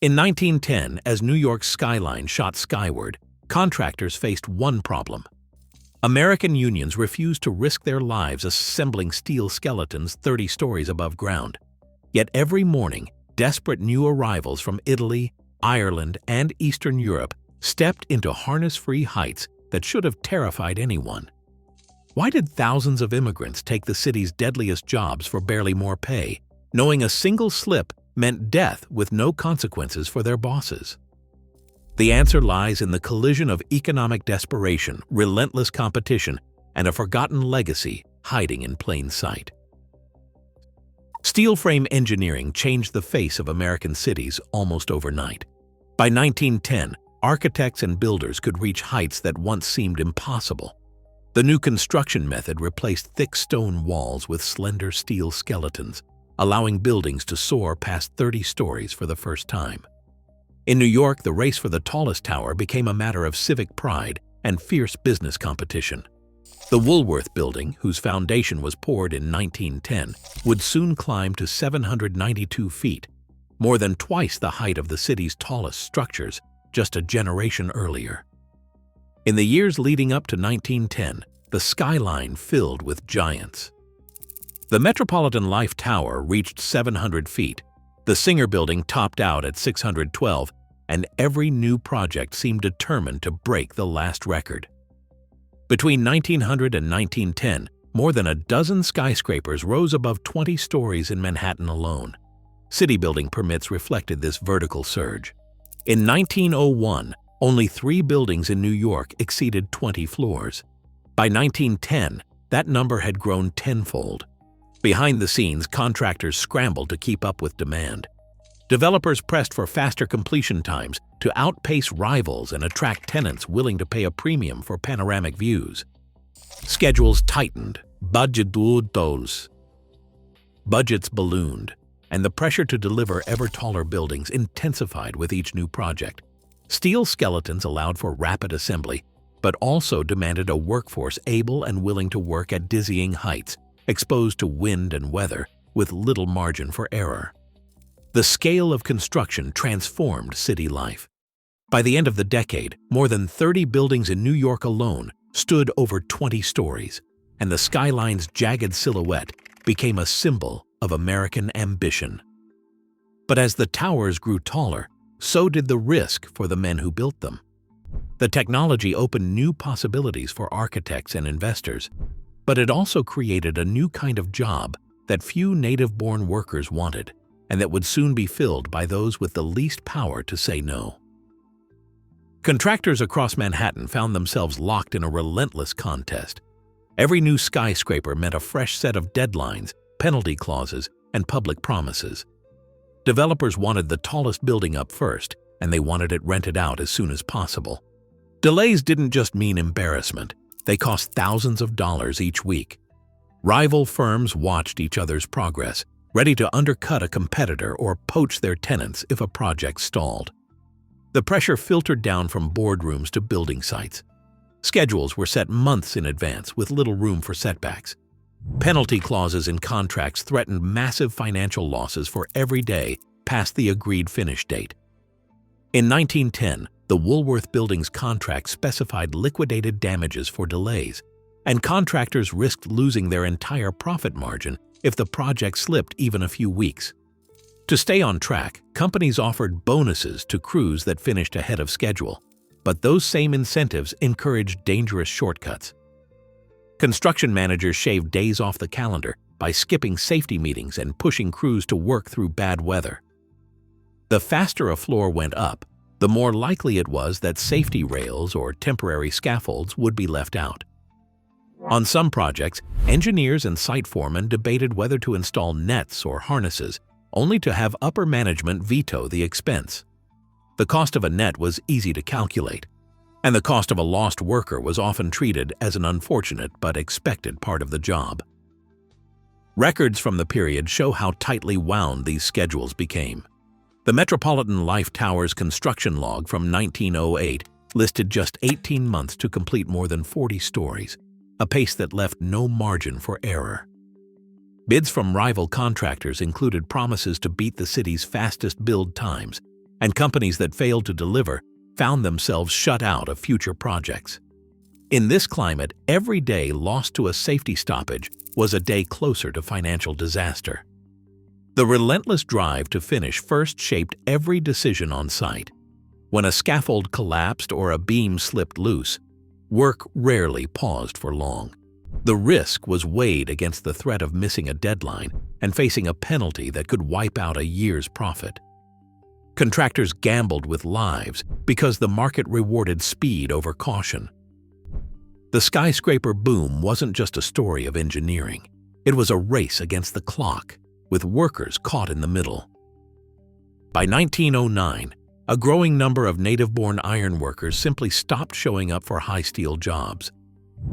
In 1910, as New York's skyline shot skyward, contractors faced one problem. American unions refused to risk their lives assembling steel skeletons 30 stories above ground. Yet every morning, desperate new arrivals from Italy, Ireland, and Eastern Europe stepped into harness-free heights that should have terrified anyone. Why did thousands of immigrants take the city's deadliest jobs for barely more pay, knowing a single slip meant death with no consequences for their bosses? The answer lies in the collision of economic desperation, relentless competition, and a forgotten legacy hiding in plain sight. Steel frame engineering changed the face of American cities almost overnight. By 1910, architects and builders could reach heights that once seemed impossible. The new construction method replaced thick stone walls with slender steel skeletons, allowing buildings to soar past 30 stories for the first time. In New York, the race for the tallest tower became a matter of civic pride and fierce business competition. The Woolworth Building, whose foundation was poured in 1910, would soon climb to 792 feet, more than twice the height of the city's tallest structures just a generation earlier. In the years leading up to 1910, the skyline filled with giants. The Metropolitan Life Tower reached 700 feet, the Singer Building topped out at 612, and every new project seemed determined to break the last record. Between 1900 and 1910, more than a dozen skyscrapers rose above 20 stories in Manhattan alone. City building permits reflected this vertical surge. In 1901, only 3 buildings in New York exceeded 20 floors. By 1910, that number had grown tenfold. Behind the scenes, contractors scrambled to keep up with demand. Developers pressed for faster completion times to outpace rivals and attract tenants willing to pay a premium for panoramic views. Schedules tightened, budgets ballooned, and the pressure to deliver ever taller buildings intensified with each new project. Steel skeletons allowed for rapid assembly, but also demanded a workforce able and willing to work at dizzying heights, exposed to wind and weather, with little margin for error. The scale of construction transformed city life. By the end of the decade, more than 30 buildings in New York alone stood over 20 stories, and the skyline's jagged silhouette became a symbol of American ambition. But as the towers grew taller, so did the risk for the men who built them. The technology opened new possibilities for architects and investors, but it also created a new kind of job that few native-born workers wanted, and that would soon be filled by those with the least power to say no. Contractors across Manhattan found themselves locked in a relentless contest. Every new skyscraper meant a fresh set of deadlines, penalty clauses, and public promises. Developers wanted the tallest building up first, and they wanted it rented out as soon as possible. Delays didn't just mean embarrassment. They cost thousands of dollars each week. Rival firms watched each other's progress, ready to undercut a competitor or poach their tenants if a project stalled. The pressure filtered down from boardrooms to building sites. Schedules were set months in advance with little room for setbacks. Penalty clauses in contracts threatened massive financial losses for every day past the agreed finish date. In 1910, the Woolworth Building's contract specified liquidated damages for delays, and contractors risked losing their entire profit margin if the project slipped even a few weeks. To stay on track, companies offered bonuses to crews that finished ahead of schedule, but those same incentives encouraged dangerous shortcuts. Construction managers shaved days off the calendar by skipping safety meetings and pushing crews to work through bad weather. The faster a floor went up, the more likely it was that safety rails or temporary scaffolds would be left out. On some projects, engineers and site foremen debated whether to install nets or harnesses, only to have upper management veto the expense. The cost of a net was easy to calculate, and the cost of a lost worker was often treated as an unfortunate but expected part of the job. Records from the period show how tightly wound these schedules became. The Metropolitan Life Tower's construction log from 1908 listed just 18 months to complete more than 40 stories, a pace that left no margin for error. Bids from rival contractors included promises to beat the city's fastest build times, and companies that failed to deliver found themselves shut out of future projects. In this climate, every day lost to a safety stoppage was a day closer to financial disaster. The relentless drive to finish first shaped every decision on site. When a scaffold collapsed or a beam slipped loose, work rarely paused for long. The risk was weighed against the threat of missing a deadline and facing a penalty that could wipe out a year's profit. Contractors gambled with lives because the market rewarded speed over caution. The skyscraper boom wasn't just a story of engineering. It was a race against the clock, with workers caught in the middle. By 1909, a growing number of native-born ironworkers simply stopped showing up for high-steel jobs.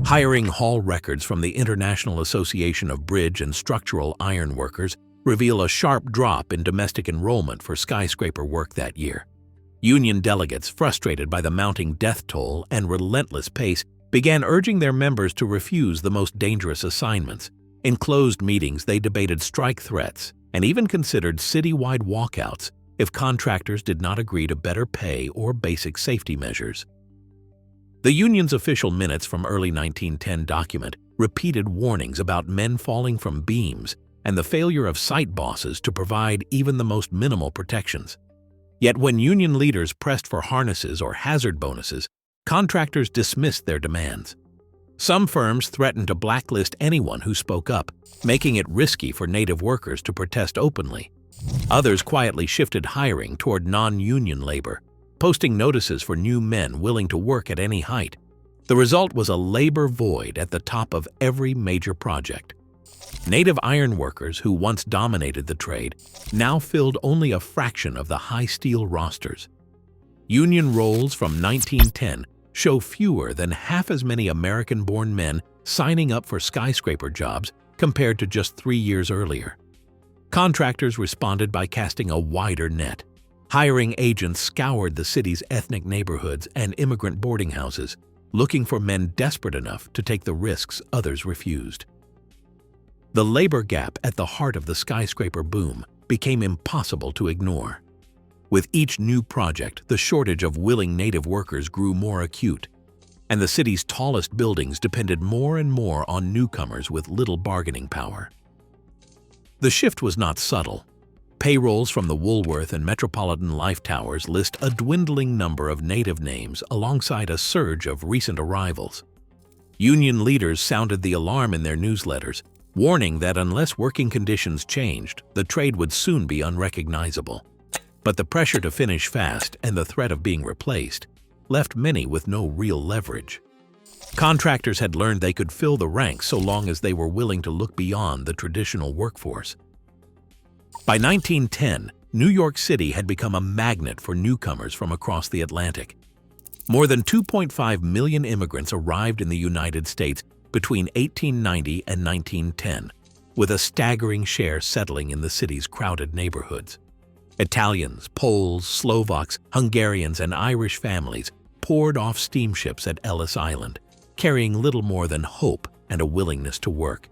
Hiring hall records from the International Association of Bridge and Structural Ironworkers reveal a sharp drop in domestic enrollment for skyscraper work that year. Union delegates, frustrated by the mounting death toll and relentless pace, began urging their members to refuse the most dangerous assignments. In closed meetings, they debated strike threats and even considered citywide walkouts if contractors did not agree to better pay or basic safety measures. The union's official minutes from early 1910 document repeated warnings about men falling from beams and the failure of site bosses to provide even the most minimal protections. Yet when union leaders pressed for harnesses or hazard bonuses, contractors dismissed their demands. Some firms threatened to blacklist anyone who spoke up, making it risky for native workers to protest openly. Others quietly shifted hiring toward non-union labor, posting notices for new men willing to work at any height. The result was a labor void at the top of every major project. Native ironworkers who once dominated the trade now filled only a fraction of the high steel rosters. Union rolls from 1910 show fewer than half as many American-born men signing up for skyscraper jobs compared to just 3 years earlier. Contractors responded by casting a wider net. Hiring agents scoured the city's ethnic neighborhoods and immigrant boarding houses, looking for men desperate enough to take the risks others refused. The labor gap at the heart of the skyscraper boom became impossible to ignore. With each new project, the shortage of willing native workers grew more acute, and the city's tallest buildings depended more and more on newcomers with little bargaining power. The shift was not subtle. Payrolls from the Woolworth and Metropolitan Life Towers list a dwindling number of native names alongside a surge of recent arrivals. Union leaders sounded the alarm in their newsletters, warning that unless working conditions changed, the trade would soon be unrecognizable. But the pressure to finish fast and the threat of being replaced left many with no real leverage. Contractors had learned they could fill the ranks so long as they were willing to look beyond the traditional workforce. By 1910, New York City had become a magnet for newcomers from across the Atlantic. More than 2.5 million immigrants arrived in the United States between 1890 and 1910, with a staggering share settling in the city's crowded neighborhoods. Italians, Poles, Slovaks, Hungarians, and Irish families poured off steamships at Ellis Island, carrying little more than hope and a willingness to work.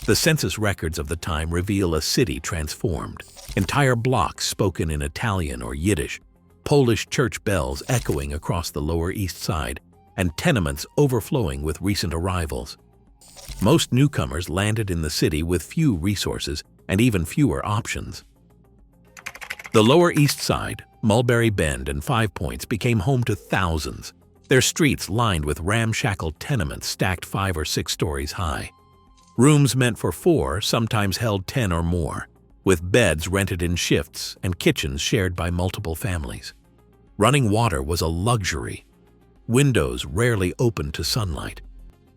The census records of the time reveal a city transformed, entire blocks spoken in Italian or Yiddish, Polish church bells echoing across the Lower East Side, and tenements overflowing with recent arrivals. Most newcomers landed in the city with few resources and even fewer options. The Lower East Side, Mulberry Bend, and Five Points became home to thousands, their streets lined with ramshackle tenements stacked 5 or 6 stories high. Rooms meant for 4 sometimes held 10 or more, with beds rented in shifts and kitchens shared by multiple families. Running water was a luxury. Windows rarely opened to sunlight.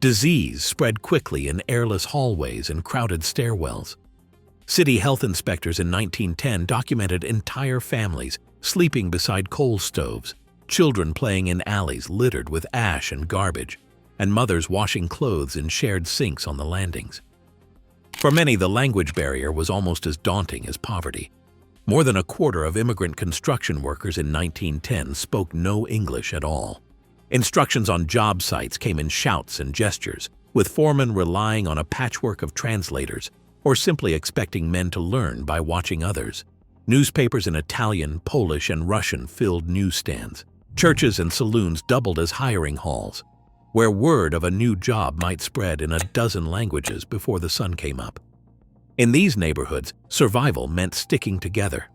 Disease spread quickly in airless hallways and crowded stairwells. City health inspectors in 1910 documented entire families sleeping beside coal stoves, children playing in alleys littered with ash and garbage, and mothers washing clothes in shared sinks on the landings. For many, the language barrier was almost as daunting as poverty. More than a quarter of immigrant construction workers in 1910 spoke no English at all. Instructions on job sites came in shouts and gestures, with foremen relying on a patchwork of translators or simply expecting men to learn by watching others. Newspapers in Italian, Polish, and Russian filled newsstands. Churches and saloons doubled as hiring halls, where word of a new job might spread in a dozen languages before the sun came up. In these neighborhoods, survival meant sticking together.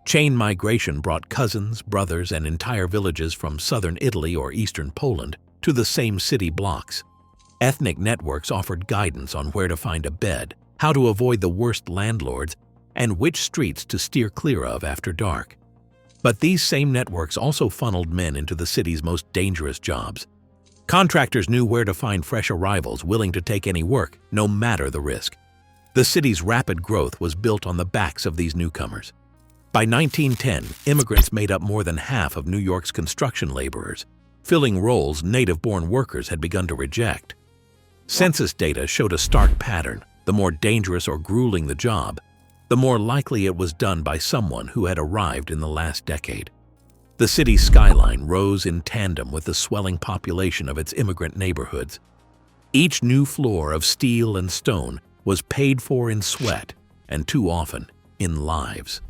Chain migration brought cousins, brothers, and entire villages from southern Italy or eastern Poland to the same city blocks. Ethnic networks offered guidance on where to find a bed, how to avoid the worst landlords, and which streets to steer clear of after dark. But these same networks also funneled men into the city's most dangerous jobs. Contractors knew where to find fresh arrivals willing to take any work, no matter the risk. The city's rapid growth was built on the backs of these newcomers. By 1910, immigrants made up more than half of New York's construction laborers, filling roles native-born workers had begun to reject. Census data showed a stark pattern. The more dangerous or grueling the job, the more likely it was done by someone who had arrived in the last decade. The city's skyline rose in tandem with the swelling population of its immigrant neighborhoods. Each new floor of steel and stone was paid for in sweat and, too often, in lives.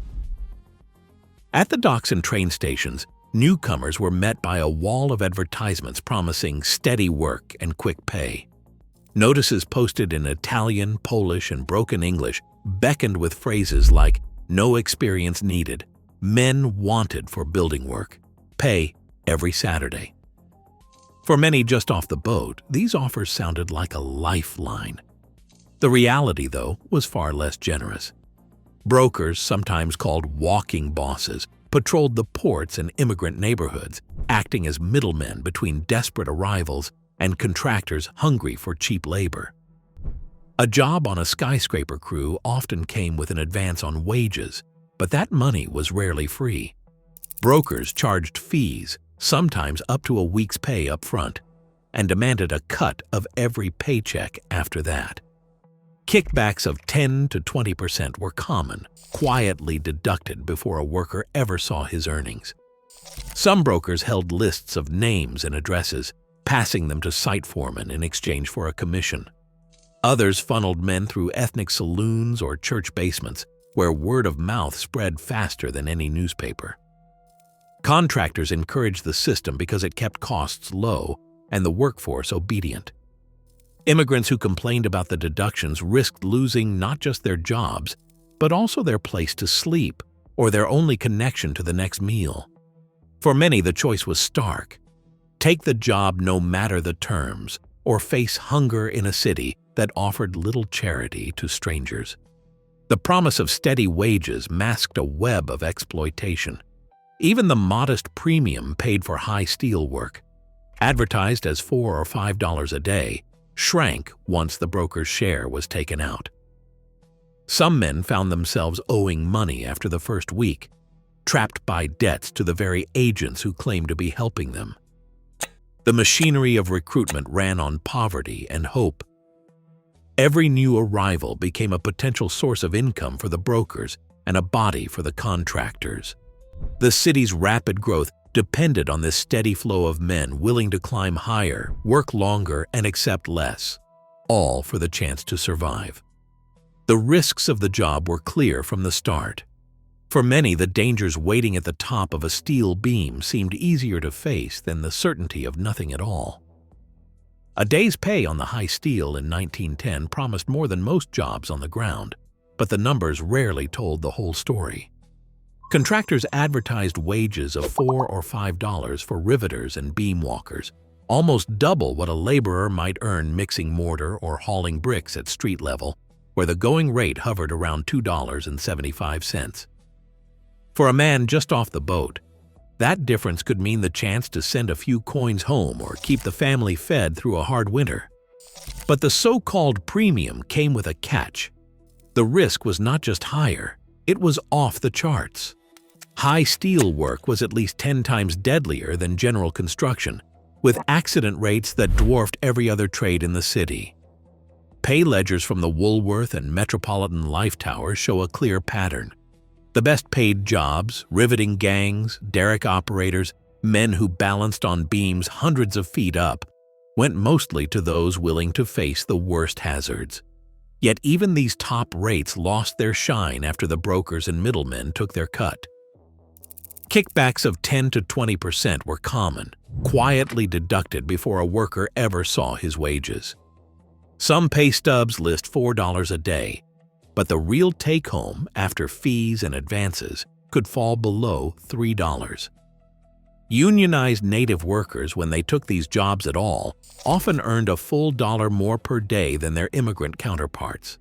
At the docks and train stations, newcomers were met by a wall of advertisements promising steady work and quick pay. Notices posted in Italian, Polish, and broken English beckoned with phrases like "no experience needed," "men wanted for building work," "pay every Saturday." For many just off the boat, these offers sounded like a lifeline. The reality, though, was far less generous. Brokers, sometimes called walking bosses, patrolled the ports and immigrant neighborhoods, acting as middlemen between desperate arrivals and contractors hungry for cheap labor. A job on a skyscraper crew often came with an advance on wages, but that money was rarely free. Brokers charged fees, sometimes up to a week's pay up front, and demanded a cut of every paycheck after that. Kickbacks of 10 to 20% were common, quietly deducted before a worker ever saw his earnings. Some brokers held lists of names and addresses, passing them to site foremen in exchange for a commission. Others funneled men through ethnic saloons or church basements, where word of mouth spread faster than any newspaper. Contractors encouraged the system because it kept costs low and the workforce obedient. Immigrants who complained about the deductions risked losing not just their jobs, but also their place to sleep or their only connection to the next meal. For many, the choice was stark. Take the job no matter the terms, or face hunger in a city that offered little charity to strangers. The promise of steady wages masked a web of exploitation. Even the modest premium paid for high steel work, advertised as $4 or $5 a day, shrank once the broker's share was taken out. Some men found themselves owing money after the first week, trapped by debts to the very agents who claimed to be helping them. The machinery of recruitment ran on poverty and hope. Every new arrival became a potential source of income for the brokers and a body for the contractors. The city's rapid growth depended on this steady flow of men willing to climb higher, work longer, and accept less, all for the chance to survive. The risks of the job were clear from the start. For many, the dangers waiting at the top of a steel beam seemed easier to face than the certainty of nothing at all. A day's pay on the high steel in 1910 promised more than most jobs on the ground, but the numbers rarely told the whole story. Contractors advertised wages of $4 or $5 for riveters and beam walkers, almost double what a laborer might earn mixing mortar or hauling bricks at street level, where the going rate hovered around $2.75. For a man just off the boat, that difference could mean the chance to send a few coins home or keep the family fed through a hard winter. But the so-called premium came with a catch. The risk was not just higher, it was off the charts. High steel work was at least 10 times deadlier than general construction, with accident rates that dwarfed every other trade in the city. Pay ledgers from the Woolworth and Metropolitan Life Towers show a clear pattern. The best-paid jobs, riveting gangs, derrick operators, men who balanced on beams hundreds of feet up, went mostly to those willing to face the worst hazards. Yet even these top rates lost their shine after the brokers and middlemen took their cut. Kickbacks of 10 to 20% were common, quietly deducted before a worker ever saw his wages. Some pay stubs list $4 a day, but the real take-home after fees and advances could fall below $3. Unionized native workers, when they took these jobs at all, often earned a full dollar more per day than their immigrant counterparts.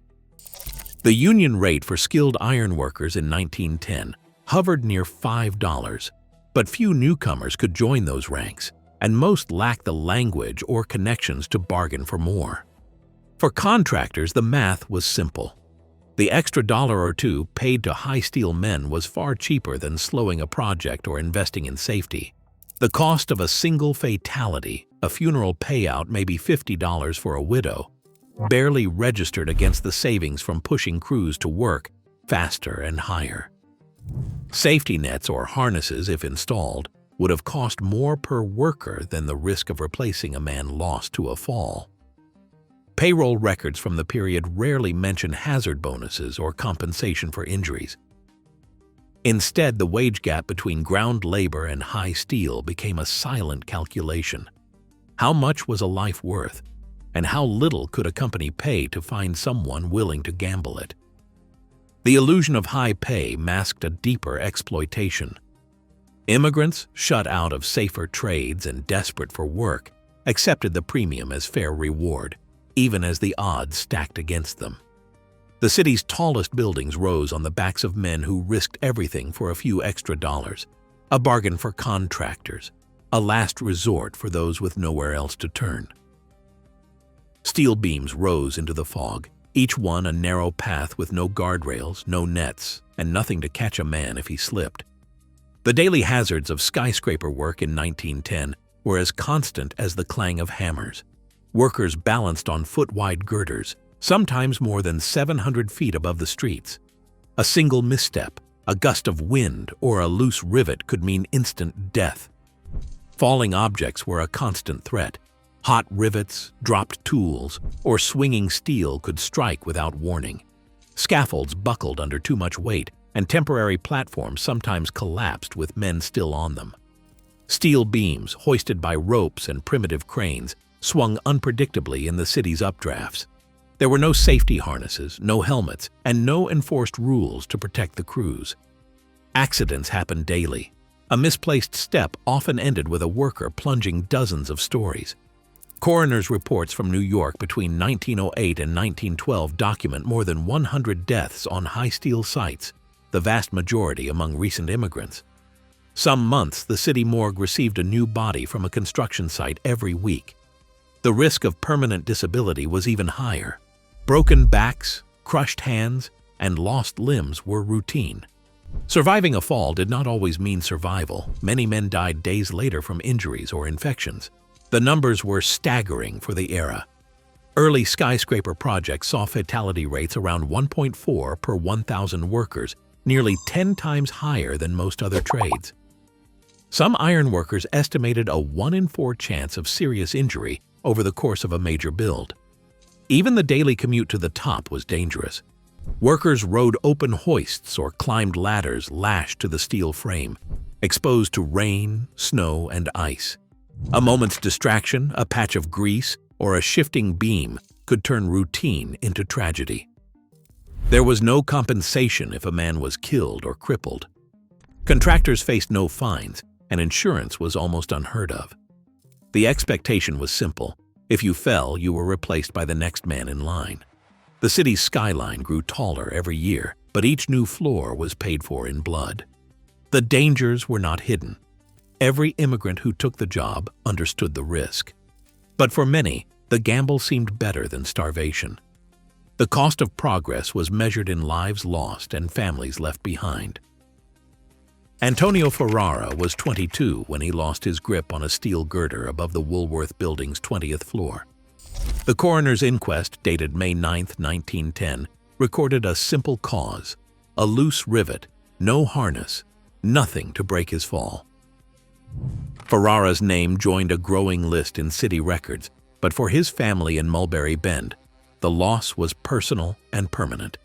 The union rate for skilled iron workers in 1910 hovered near $5, but few newcomers could join those ranks, and most lacked the language or connections to bargain for more. For contractors, the math was simple. The extra dollar or two paid to high steel men was far cheaper than slowing a project or investing in safety. The cost of a single fatality, a funeral payout maybe $50 for a widow, barely registered against the savings from pushing crews to work faster and higher. Safety nets or harnesses, if installed, would have cost more per worker than the risk of replacing a man lost to a fall. Payroll records from the period rarely mention hazard bonuses or compensation for injuries. Instead, the wage gap between ground labor and high steel became a silent calculation. How much was a life worth, and how little could a company pay to find someone willing to gamble it? The illusion of high pay masked a deeper exploitation. Immigrants, shut out of safer trades and desperate for work, accepted the premium as fair reward, even as the odds stacked against them. The city's tallest buildings rose on the backs of men who risked everything for a few extra dollars, a bargain for contractors, a last resort for those with nowhere else to turn. Steel beams rose into the fog, each one a narrow path with no guardrails, no nets, and nothing to catch a man if he slipped. The daily hazards of skyscraper work in 1910 were as constant as the clang of hammers. Workers balanced on foot-wide girders, sometimes more than 700 feet above the streets. A single misstep, a gust of wind, or a loose rivet could mean instant death. Falling objects were a constant threat. Hot rivets, dropped tools, or swinging steel could strike without warning. Scaffolds buckled under too much weight, and temporary platforms sometimes collapsed with men still on them. Steel beams, hoisted by ropes and primitive cranes, swung unpredictably in the city's updrafts. There were no safety harnesses, no helmets, and no enforced rules to protect the crews. Accidents happened daily. A misplaced step often ended with a worker plunging dozens of stories. Coroner's reports from New York between 1908 and 1912 document more than 100 deaths on high steel sites, the vast majority among recent immigrants. Some months, the city morgue received a new body from a construction site every week. The risk of permanent disability was even higher. Broken backs, crushed hands, and lost limbs were routine. Surviving a fall did not always mean survival. Many men died days later from injuries or infections. The numbers were staggering for the era. Early skyscraper projects saw fatality rates around 1.4 per 1,000 workers, nearly 10 times higher than most other trades. Some ironworkers estimated a 1 in 4 chance of serious injury over the course of a major build. Even the daily commute to the top was dangerous. Workers rode open hoists or climbed ladders lashed to the steel frame, exposed to rain, snow, and ice. A moment's distraction, a patch of grease, or a shifting beam could turn routine into tragedy. There was no compensation if a man was killed or crippled. Contractors faced no fines, and insurance was almost unheard of. The expectation was simple. If you fell, you were replaced by the next man in line. The city's skyline grew taller every year, but each new floor was paid for in blood. The dangers were not hidden. Every immigrant who took the job understood the risk. But for many, the gamble seemed better than starvation. The cost of progress was measured in lives lost and families left behind. Antonio Ferrara was 22 when he lost his grip on a steel girder above the Woolworth Building's 20th floor. The coroner's inquest, dated May 9, 1910, recorded a simple cause: a loose rivet, no harness, nothing to break his fall. Ferrara's name joined a growing list in city records, but for his family in Mulberry Bend, the loss was personal and permanent.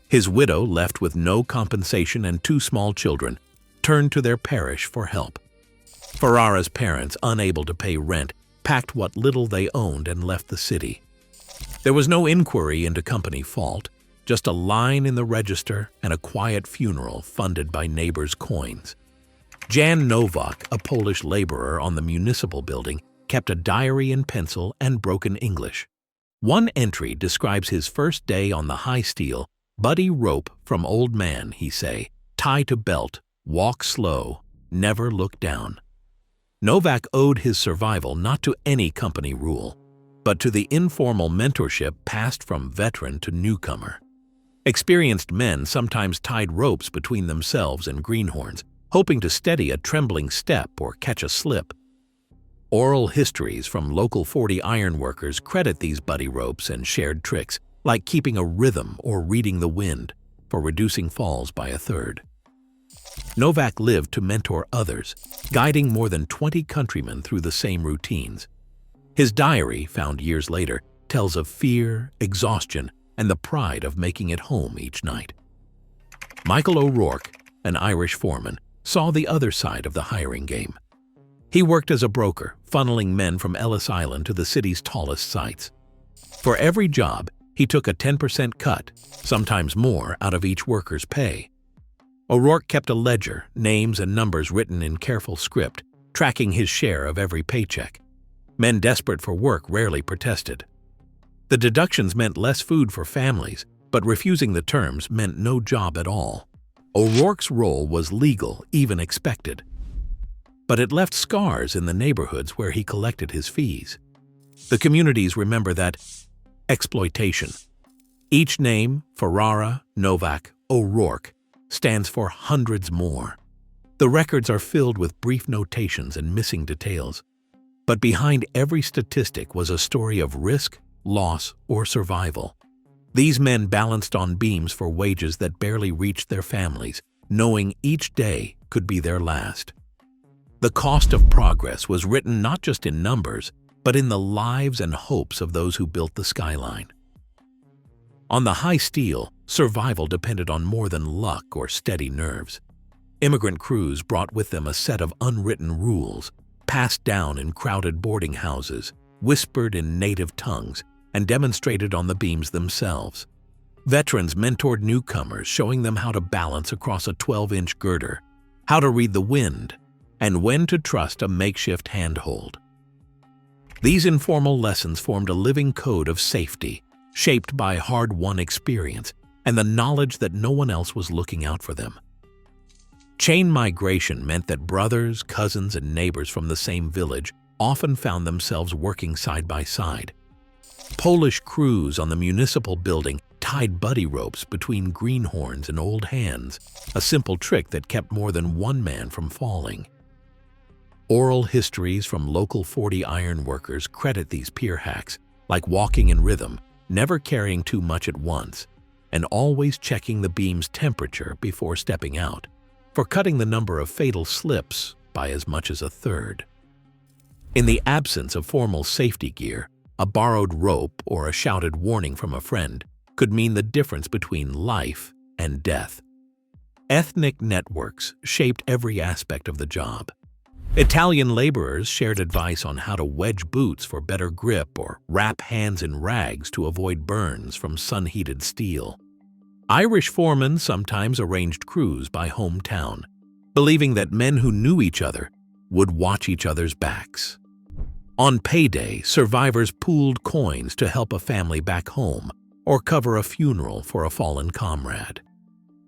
His widow, left with no compensation and two small children, turned to their parish for help. Ferrara's parents, unable to pay rent, packed what little they owned and left the city. There was no inquiry into company fault, just a line in the register and a quiet funeral funded by neighbors' coins. Jan Nowak, a Polish laborer on the municipal building, kept a diary in pencil and broken English. One entry describes his first day on the high steel. "Buddy rope from old man," he say, "tie to belt, walk slow, never look down." Nowak owed his survival not to any company rule, but to the informal mentorship passed from veteran to newcomer. Experienced men sometimes tied ropes between themselves and greenhorns, hoping to steady a trembling step or catch a slip. Oral histories from local 40 ironworkers credit these buddy ropes and shared tricks, like keeping a rhythm or reading the wind, for reducing falls by a third. Nowak lived to mentor others, guiding more than 20 countrymen through the same routines. His diary, found years later, tells of fear, exhaustion, and the pride of making it home each night. Michael O'Rourke, an Irish foreman, saw the other side of the hiring game. He worked as a broker, funneling men from Ellis Island to the city's tallest sites. For every job, he took a 10% cut, sometimes more, out of each worker's pay. O'Rourke kept a ledger, names and numbers written in careful script, tracking his share of every paycheck. Men desperate for work rarely protested. The deductions meant less food for families, but refusing the terms meant no job at all. O'Rourke's role was legal, even expected. But it left scars in the neighborhoods where he collected his fees. The communities remember that exploitation. Each name, Ferrara, Nowak, O'Rourke, stands for hundreds more. The records are filled with brief notations and missing details. But behind every statistic was a story of risk, loss, or survival. These men balanced on beams for wages that barely reached their families, knowing each day could be their last. The cost of progress was written not just in numbers, but in the lives and hopes of those who built the skyline. On the high steel, survival depended on more than luck or steady nerves. Immigrant crews brought with them a set of unwritten rules, passed down in crowded boarding houses, whispered in native tongues, and demonstrated on the beams themselves. Veterans mentored newcomers, showing them how to balance across a 12-inch girder, how to read the wind, and when to trust a makeshift handhold. These informal lessons formed a living code of safety, shaped by hard-won experience and the knowledge that no one else was looking out for them. Chain migration meant that brothers, cousins, and neighbors from the same village often found themselves working side by side. Polish crews on the municipal building tied buddy ropes between greenhorns and old hands, a simple trick that kept more than one man from falling. Oral histories from local 40 ironworkers credit these pier hacks, like walking in rhythm, never carrying too much at once, and always checking the beam's temperature before stepping out, for cutting the number of fatal slips by as much as a third. In the absence of formal safety gear, a borrowed rope or a shouted warning from a friend could mean the difference between life and death. Ethnic networks shaped every aspect of the job. Italian laborers shared advice on how to wedge boots for better grip or wrap hands in rags to avoid burns from sun-heated steel. Irish foremen sometimes arranged crews by hometown, believing that men who knew each other would watch each other's backs. On payday, survivors pooled coins to help a family back home or cover a funeral for a fallen comrade.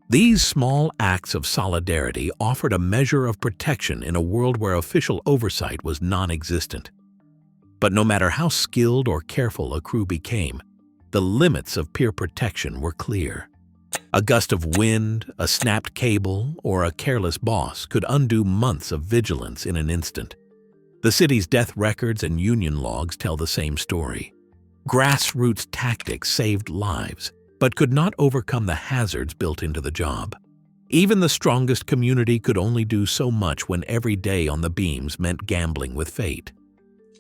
These small acts of solidarity offered a measure of protection in a world where official oversight was non-existent. But no matter how skilled or careful a crew became, the limits of peer protection were clear. A gust of wind, a snapped cable, or a careless boss could undo months of vigilance in an instant. The city's death records and union logs tell the same story. Grassroots tactics saved lives, but could not overcome the hazards built into the job. Even the strongest community could only do so much when every day on the beams meant gambling with fate.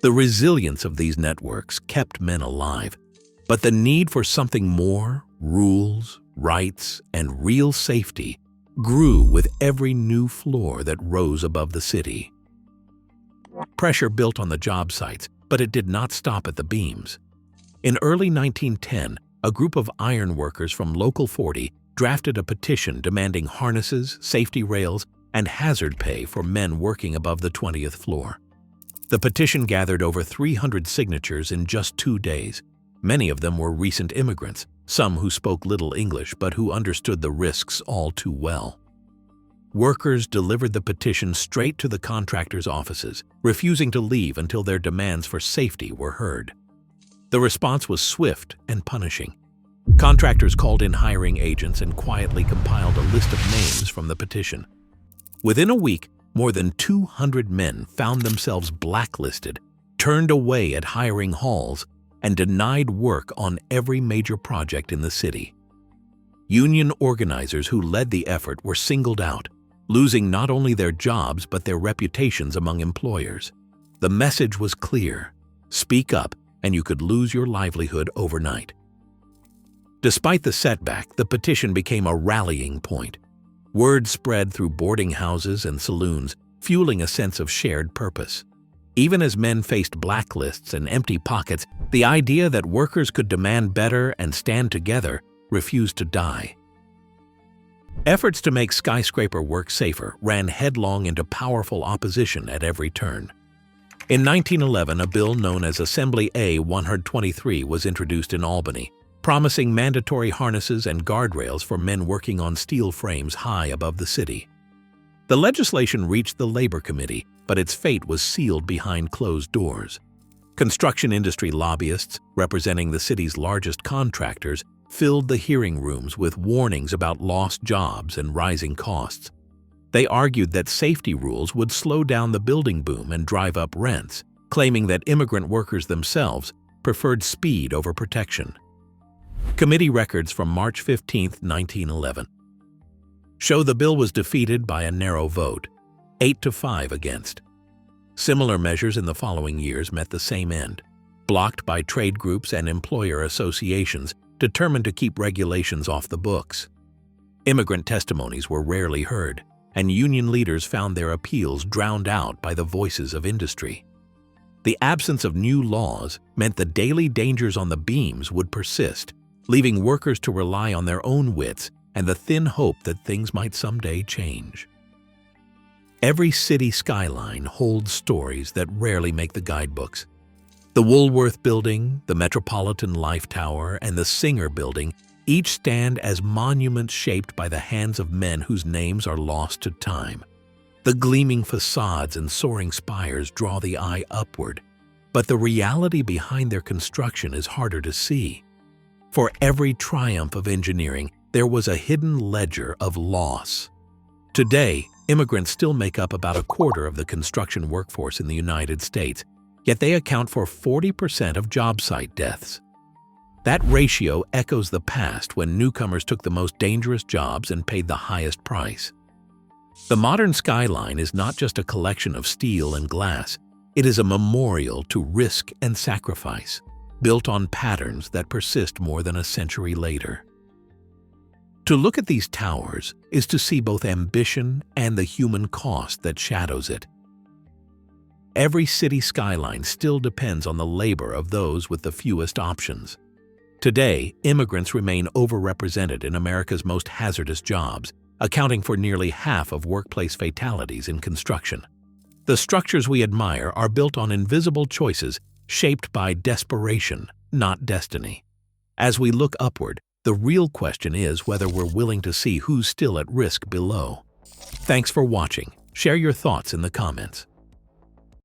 The resilience of these networks kept men alive, But the need for something more, rules, rights, and real safety, grew with every new floor that rose above the city. Pressure built on the job sites, but it did not stop at the beams. In early 1910, a group of iron workers from Local 40 drafted a petition demanding harnesses, safety rails, and hazard pay for men working above the 20th floor. The petition gathered over 300 signatures in just 2 days. Many of them were recent immigrants, some who spoke little English but who understood the risks all too well. Workers delivered the petition straight to the contractors' offices, refusing to leave until their demands for safety were heard. The response was swift and punishing. Contractors called in hiring agents and quietly compiled a list of names from the petition. Within a week, more than 200 men found themselves blacklisted, turned away at hiring halls, and denied work on every major project in the city. Union organizers who led the effort were singled out, losing not only their jobs but their reputations among employers. The message was clear: speak up and you could lose your livelihood overnight. Despite the setback, the petition became a rallying point. Word spread through boarding houses and saloons, fueling a sense of shared purpose. Even as men faced blacklists and empty pockets, the idea that workers could demand better and stand together refused to die. Efforts to make skyscraper work safer ran headlong into powerful opposition at every turn. In 1911, a bill known as Assembly A 123 was introduced in Albany, promising mandatory harnesses and guardrails for men working on steel frames high above the city. The legislation reached the Labor Committee, but its fate was sealed behind closed doors. Construction industry lobbyists, representing the city's largest contractors, filled the hearing rooms with warnings about lost jobs and rising costs. They argued that safety rules would slow down the building boom and drive up rents, claiming that immigrant workers themselves preferred speed over protection. Committee records from March 15, 1911, show the bill was defeated by a narrow vote, 8-5 against. Similar measures in the following years met the same end, blocked by trade groups and employer associations determined to keep regulations off the books. Immigrant testimonies were rarely heard, and union leaders found their appeals drowned out by the voices of industry. The absence of new laws meant the daily dangers on the beams would persist, leaving workers to rely on their own wits and the thin hope that things might someday change. Every city skyline holds stories that rarely make the guidebooks. The Woolworth Building, the Metropolitan Life Tower, and the Singer Building each stand as monuments shaped by the hands of men whose names are lost to time. The gleaming facades and soaring spires draw the eye upward, but the reality behind their construction is harder to see. For every triumph of engineering, there was a hidden ledger of loss. Today, immigrants still make up about a quarter of the construction workforce in the United States, yet they account for 40% of job site deaths. That ratio echoes the past when newcomers took the most dangerous jobs and paid the highest price. The modern skyline is not just a collection of steel and glass, it is a memorial to risk and sacrifice, built on patterns that persist more than a century later. To look at these towers is to see both ambition and the human cost that shadows it. Every city skyline still depends on the labor of those with the fewest options. Today, immigrants remain overrepresented in America's most hazardous jobs, accounting for nearly half of workplace fatalities in construction. The structures we admire are built on invisible choices shaped by desperation, not destiny. As we look upward, the real question is whether we're willing to see who's still at risk below. Thanks for watching. Share your thoughts in the comments.